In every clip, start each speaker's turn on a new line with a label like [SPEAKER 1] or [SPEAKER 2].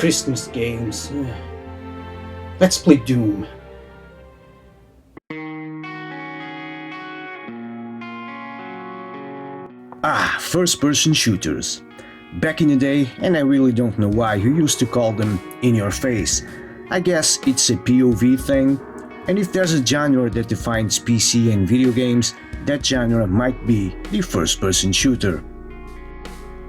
[SPEAKER 1] Christmas games. Let's play Doom.
[SPEAKER 2] First-person shooters. Back in the day, and I really don't know why you used to call them in your face. I guess it's a POV thing, and if there's a genre that defines PC and video games, that genre might be the first-person shooter.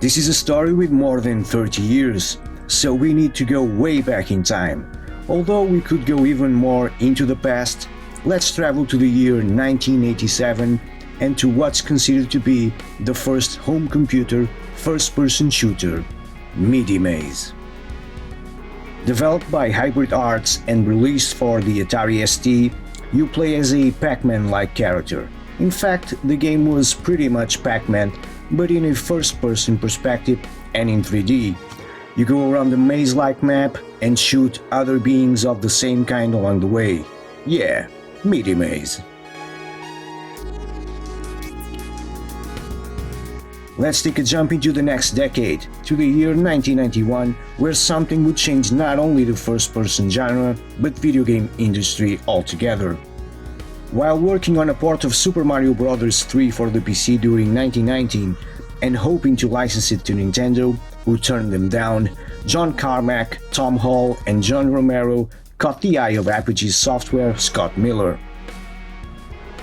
[SPEAKER 2] This is a story with more than 30 years, so we need to go way back in time. Although we could go even more into the past, let's travel to the year 1987 and to what's considered to be the first home computer first-person shooter, Midi Maze. Developed by Hybrid Arts and released for the Atari ST, you play as a Pac-Man-like character. In fact, the game was pretty much Pac-Man, but in a first-person perspective and in 3D. You go around a maze-like map and shoot other beings of the same kind along the way. Yeah, Midi Maze. Let's take a jump into the next decade, to the year 1991, where something would change not only the first-person genre, but video game industry altogether. While working on a port of Super Mario Bros. 3 for the PC during 1919, and hoping to license it to Nintendo, who turned them down, John Carmack, Tom Hall, and John Romero caught the eye of Apogee Software Scott Miller.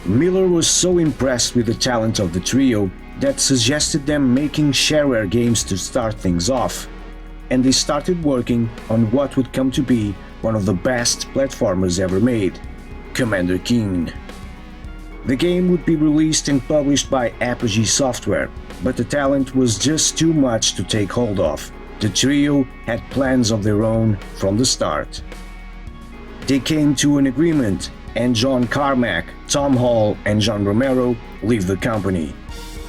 [SPEAKER 2] Miller was so impressed with the talent of the trio that suggested them making shareware games to start things off, and they started working on what would come to be one of the best platformers ever made, Commander Keen. The game would be released and published by Apogee Software, but the talent was just too much to take hold of. The trio had plans of their own from the start. They came to an agreement, and John Carmack, Tom Hall, and John Romero leave the company.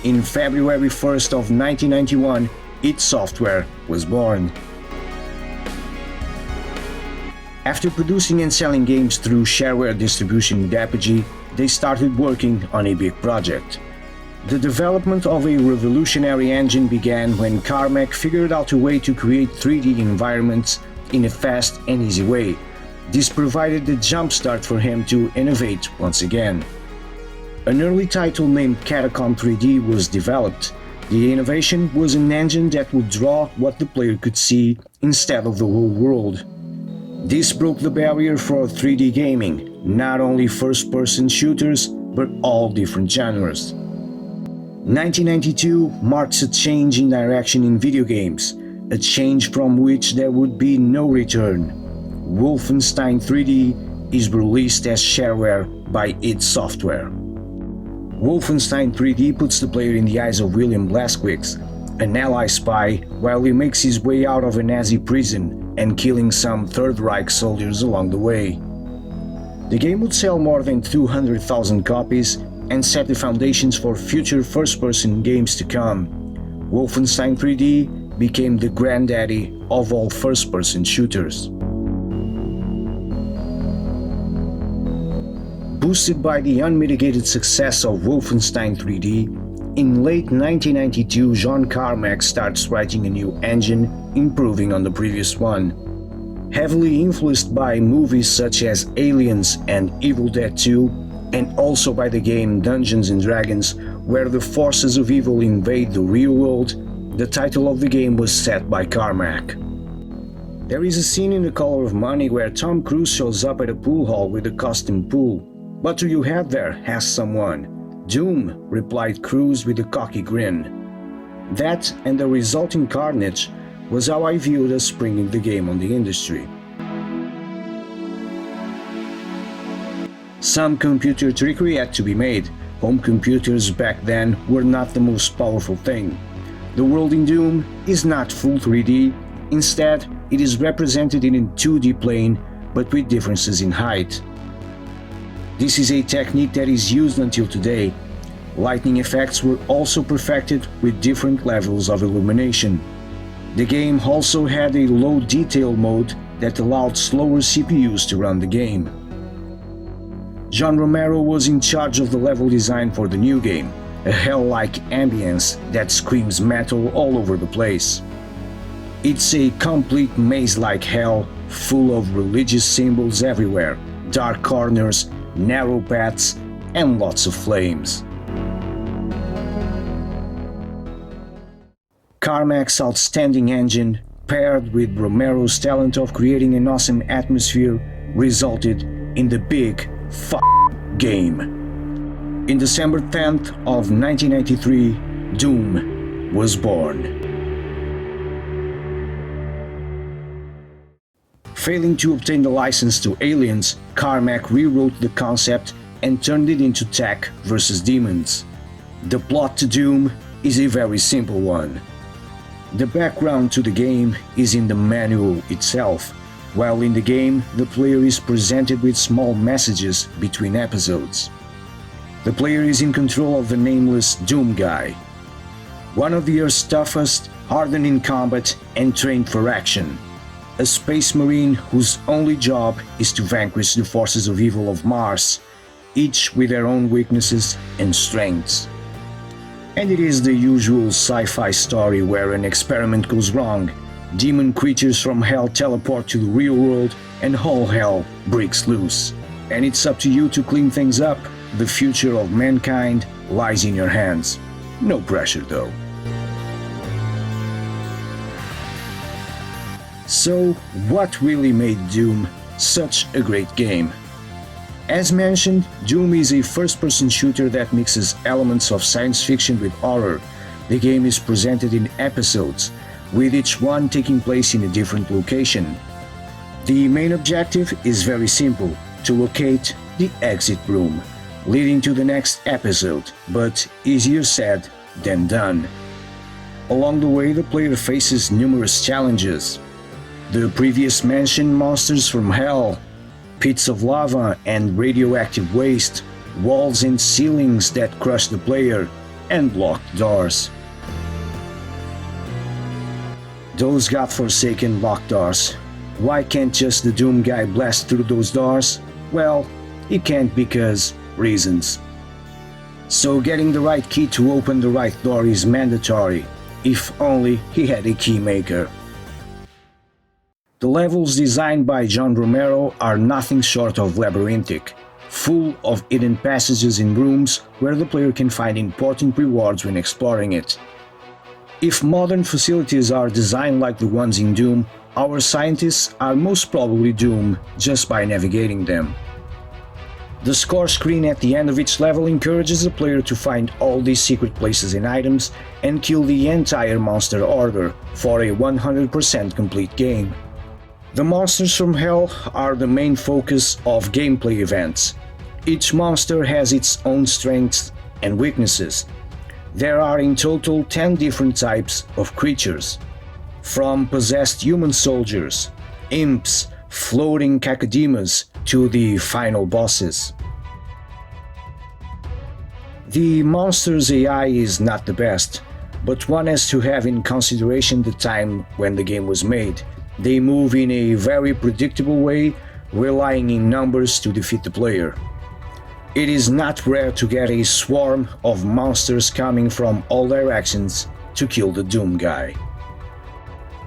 [SPEAKER 2] In February 1st of 1991, id Software was born. After producing and selling games through shareware distribution with Apogee, they started working on a big project. The development of a revolutionary engine began when Carmack figured out a way to create 3D environments in a fast and easy way. This provided the jumpstart for him to innovate once again. An early title named Catacomb 3D was developed. The innovation was an engine that would draw what the player could see instead of the whole world. This broke the barrier for 3D gaming, not only first-person shooters, but all different genres. 1992 marks a change in direction in video games, a change from which there would be no return. Wolfenstein 3D is released as shareware by id Software. Wolfenstein 3D puts the player in the eyes of William Blazkowicz, an ally spy, while he makes his way out of a Nazi prison and killing some Third Reich soldiers along the way. The game would sell more than 200,000 copies and set the foundations for future first-person games to come. Wolfenstein 3D became the granddaddy of all first-person shooters. Boosted by the unmitigated success of Wolfenstein 3D, in late 1992 John Carmack starts writing a new engine, improving on the previous one. Heavily influenced by movies such as Aliens and Evil Dead 2, and also by the game Dungeons & Dragons, where the forces of evil invade the real world, the title of the game was set by Carmack. There is a scene in The Color of Money where Tom Cruise shows up at a pool hall with a costume pool. "What do you have there?" asked someone. "Doom," replied Cruise with a cocky grin. That and the resulting carnage was how I viewed us springing the game on the industry. Some computer trickery had to be made. Home computers back then were not the most powerful thing. The world in Doom is not full 3D, instead it is represented in a 2D plane but with differences in height. This is a technique that is used until today. Lighting effects were also perfected with different levels of illumination. The game also had a low detail mode that allowed slower CPUs to run the game. John Romero was in charge of the level design for the new game, a hell-like ambience that screams metal all over the place. It's a complete maze like hell, full of religious symbols everywhere, dark corners, narrow paths, and lots of flames. Carmack's outstanding engine, paired with Romero's talent of creating an awesome atmosphere, resulted in the big game. In December 10th of 1993, Doom was born. Failing to obtain the license to Aliens, Carmack rewrote the concept and turned it into Tech vs. Demons. The plot to Doom is a very simple one. The background to the game is in the manual itself, while in the game the player is presented with small messages between episodes. The player is in control of the nameless Doom Guy, one of the Earth's toughest, hardened in combat and trained for action. A space marine whose only job is to vanquish the forces of evil of Mars, each with their own weaknesses and strengths. And it is the usual sci-fi story where an experiment goes wrong, demon creatures from hell teleport to the real world, and all hell breaks loose. And it's up to you to clean things up. The future of mankind lies in your hands. No pressure though. So, what really made Doom such a great game? As mentioned, Doom is a first-person shooter that mixes elements of science fiction with horror. The game is presented in episodes, with each one taking place in a different location. The main objective is very simple, to locate the exit room, leading to the next episode, but easier said than done. Along the way, the player faces numerous challenges. The previous mentioned monsters from hell, pits of lava and radioactive waste, walls and ceilings that crush the player, and locked doors. Those godforsaken locked doors. Why can't just the Doom Guy blast through those doors? Well, he can't because reasons. So getting the right key to open the right door is mandatory, if only he had a key maker. The levels designed by John Romero are nothing short of labyrinthic, full of hidden passages and rooms where the player can find important rewards when exploring it. If modern facilities are designed like the ones in Doom, our scientists are most probably doomed just by navigating them. The score screen at the end of each level encourages the player to find all these secret places and items and kill the entire monster order for a 100% complete game. The monsters from hell are the main focus of gameplay events. Each monster has its own strengths and weaknesses. There are in total 10 different types of creatures, from possessed human soldiers, imps, floating cacodemas, to the final bosses. The monster's AI is not the best, but one has to have in consideration the time when the game was made. They move in a very predictable way, relying in numbers to defeat the player. It is not rare to get a swarm of monsters coming from all directions to kill the Doom Guy.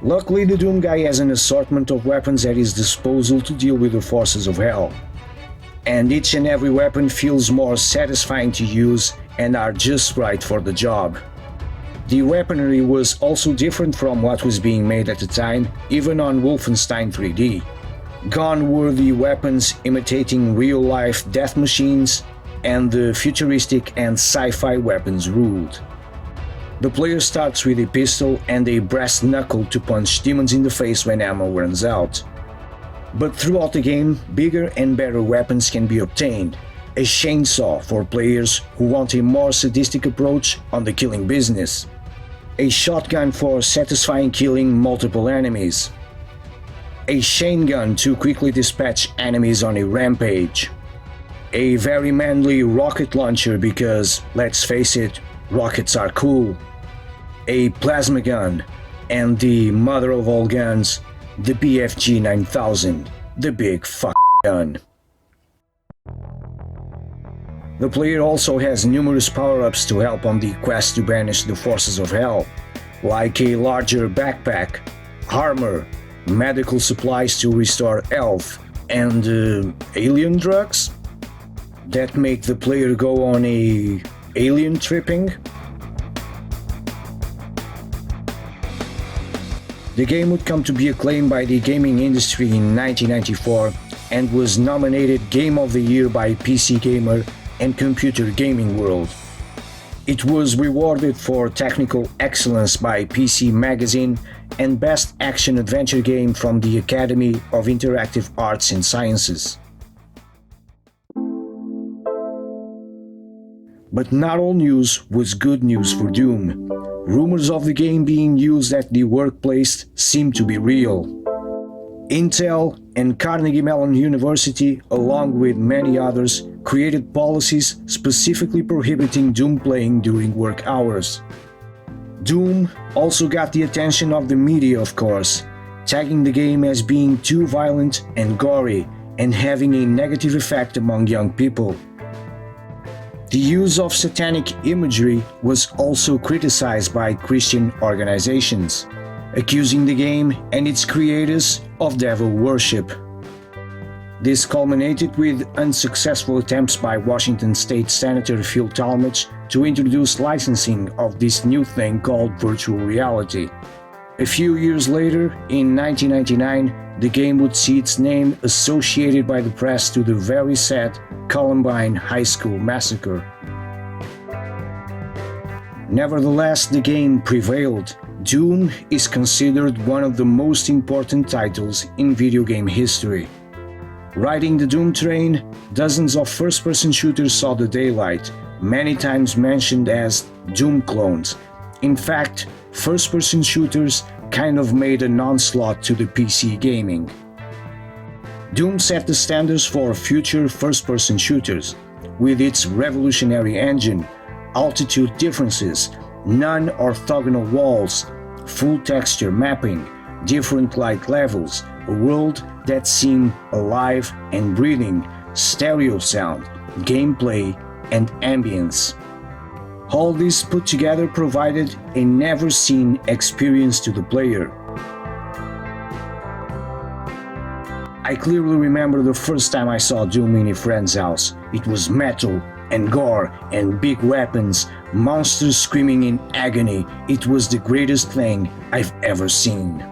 [SPEAKER 2] Luckily, the Doom Guy has an assortment of weapons at his disposal to deal with the forces of hell. And each and every weapon feels more satisfying to use and are just right for the job. The weaponry was also different from what was being made at the time, even on Wolfenstein 3D. Gone were the weapons imitating real-life death machines, and the futuristic and sci-fi weapons ruled. The player starts with a pistol and a brass knuckle to punch demons in the face when ammo runs out. But throughout the game, bigger and better weapons can be obtained. A chainsaw for players who want a more sadistic approach on the killing business. A shotgun for satisfying killing multiple enemies. A chain gun to quickly dispatch enemies on a rampage. A very manly rocket launcher because, let's face it, rockets are cool. A plasma gun, and the mother of all guns, the BFG 9000, the big gun. The player also has numerous power-ups to help on the quest to banish the forces of hell, like a larger backpack, armor, medical supplies to restore health, and alien drugs that make the player go on a alien tripping. The game would come to be acclaimed by the gaming industry in 1994 and was nominated Game of the Year by PC Gamer and Computer Gaming World. It was rewarded for technical excellence by PC Magazine and Best Action Adventure Game from the Academy of Interactive Arts and Sciences. But not all news was good news for Doom. Rumors of the game being used at the workplace seemed to be real. Intel and Carnegie Mellon University, along with many others, created policies specifically prohibiting Doom playing during work hours. Doom also got the attention of the media, of course, tagging the game as being too violent and gory and having a negative effect among young people. The use of satanic imagery was also criticized by Christian organizations, accusing the game and its creators of devil worship. This culminated with unsuccessful attempts by Washington State Senator Phil Talmadge to introduce licensing of this new thing called virtual reality. A few years later, in 1999, the game would see its name associated by the press to the very sad Columbine High School massacre. Nevertheless, the game prevailed. Doom is considered one of the most important titles in video game history. Riding the Doom train, dozens of first-person shooters saw the daylight, many times mentioned as Doom clones. In fact, first-person shooters kind of made an onslaught to the PC gaming. Doom set the standards for future first-person shooters, with its revolutionary engine, altitude differences, non-orthogonal walls, full texture mapping, different light levels, a world that seemed alive and breathing, stereo sound, gameplay, and ambience. All this put together provided a never-seen experience to the player. I clearly remember the first time I saw Doom in a friend's house. It was metal and gore and big weapons, monsters screaming in agony. It was the greatest thing I've ever seen.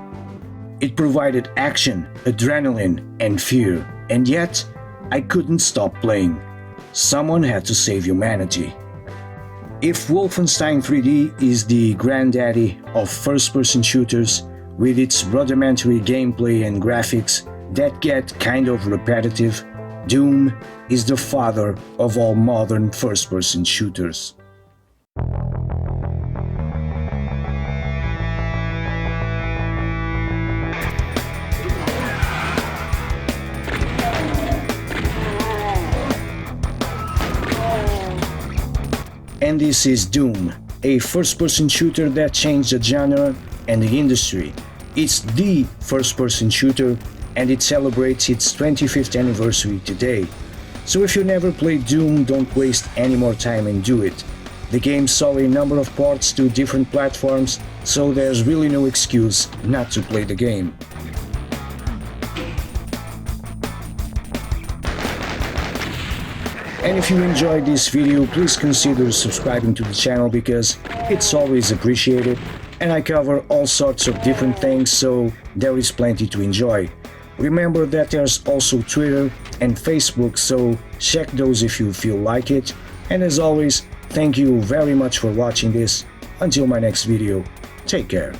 [SPEAKER 2] It provided action, adrenaline, and fear, and yet I couldn't stop playing. Someone had to save humanity. If Wolfenstein 3D is the granddaddy of first-person shooters, with its rudimentary gameplay and graphics that get kind of repetitive, Doom is the father of all modern first-person shooters. And this is Doom, a first-person shooter that changed the genre and the industry. It's the first-person shooter, and it celebrates its 25th anniversary today. So if you never played Doom, don't waste any more time and do it. The game saw a number of ports to different platforms, so there's really no excuse not to play the game. And if you enjoyed this video, please consider subscribing to the channel because it's always appreciated, and I cover all sorts of different things, so there is plenty to enjoy. Remember that there's also Twitter and Facebook, so check those if you feel like it. And as always, thank you very much for watching this. Until my next video, take care.